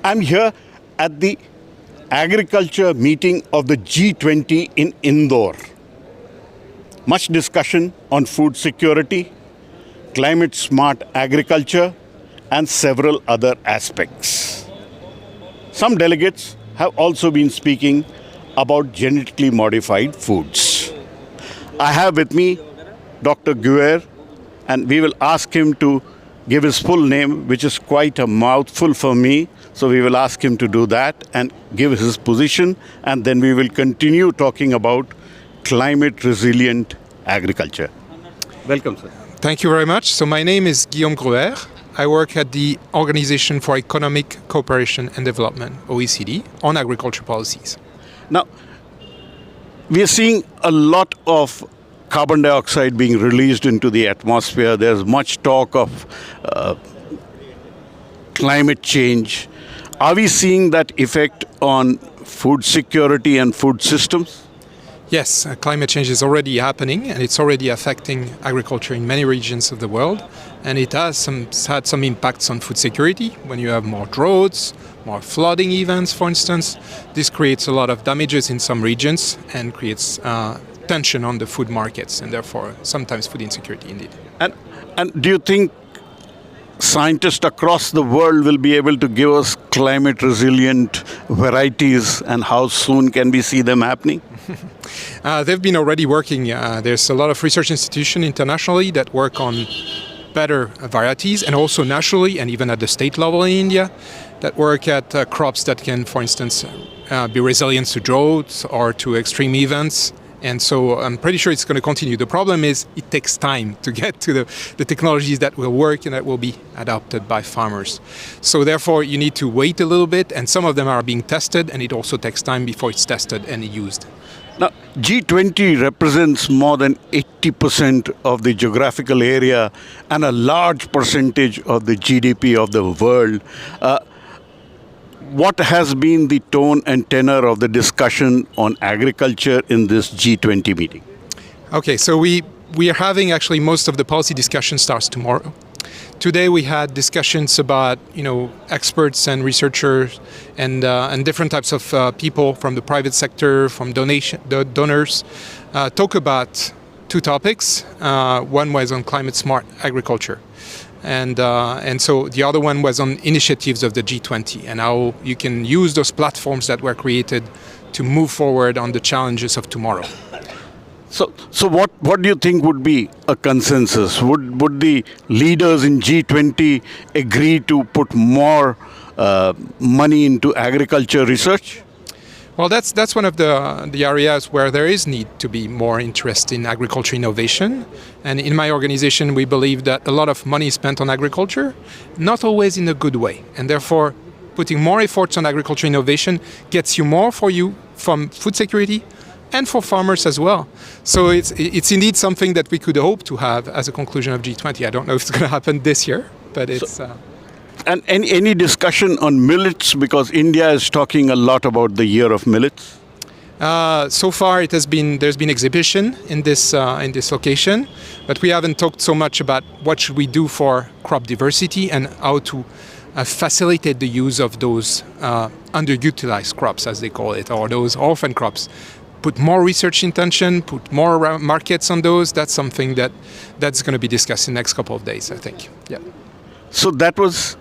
I'm here at the agriculture meeting of the G-20 in Indore. Much discussion on food security, climate smart agriculture, and several other aspects. Some delegates have also been speaking about genetically modified foods. I have with me Dr. Gruere, and we will ask him to give his full name, which is quite a mouthful for me. So we will ask him to do that and give his position, and then we will continue talking about climate resilient agriculture. Welcome, sir. Thank you very much. So my name is Guillaume Gruere. I work at the Organization for Economic Cooperation and Development, OECD, on agriculture policies. Now, we are seeing a lot of carbon dioxide being released into the atmosphere. There's much talk of climate change. Are we seeing that effect on food security and food systems? Yes, climate change is already happening, and it's already affecting agriculture in many regions of the world. And it has had some impacts on food security. When you have more droughts, more flooding events, for instance, this creates a lot of damages in some regions and creates tension on the food markets, and therefore sometimes food insecurity indeed. And do you think scientists across the world will be able to give us climate resilient varieties, and how soon can we see them happening? They've been already working. There's a lot of research institutions internationally that work on better varieties, and also nationally and even at the state level in India that work at crops that can, for instance, be resilient to droughts or to extreme events. And so I'm pretty sure it's going to continue. The problem is it takes time to get to the technologies that will work and that will be adopted by farmers. So therefore, you need to wait a little bit, and some of them are being tested, and it also takes time before it's tested and used. Now, G20 represents more than 80% of the geographical area and a large percentage of the GDP of the world. What has been the tone and tenor of the discussion on agriculture in this G20 meeting? Okay, so we are having actually most of the policy discussion starts tomorrow. Today we had discussions about experts and researchers and different types of people from the private sector, from donors, talk about two topics. One was on climate smart agriculture. And so the other one was on initiatives of the G20 and how you can use those platforms that were created to move forward on the challenges of tomorrow. So what do you think would be a consensus? Would the leaders in G20 agree to put more money into agriculture research? Well, that's one of the areas where there is need to be more interest in agriculture innovation. And in my organization, we believe that a lot of money is spent on agriculture, not always in a good way. And therefore, putting more efforts on agriculture innovation gets you more from food security and for farmers as well. So it's indeed something that we could hope to have as a conclusion of G20. I don't know if it's going to happen this year, but it's... And any discussion on millets, because India is talking a lot about the year of millets? So far, there's been exhibition in this location, but we haven't talked so much about what should we do for crop diversity and how to facilitate the use of those underutilized crops, as they call it, or those orphan crops. Put more research intention, put more markets on those. That's something that's going to be discussed in the next couple of days, I think. Yeah. So that was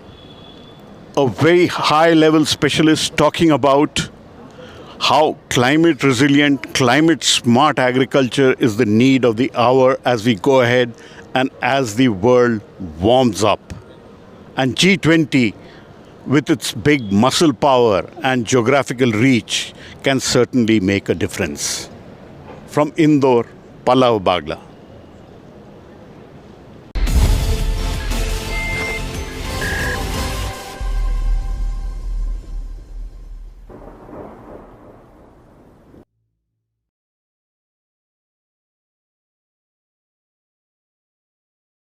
a very high-level specialist talking about how climate resilient, climate smart agriculture is the need of the hour as we go ahead and as the world warms up. And G20, with its big muscle power and geographical reach, can certainly make a difference. From Indore, Pallav Bagla.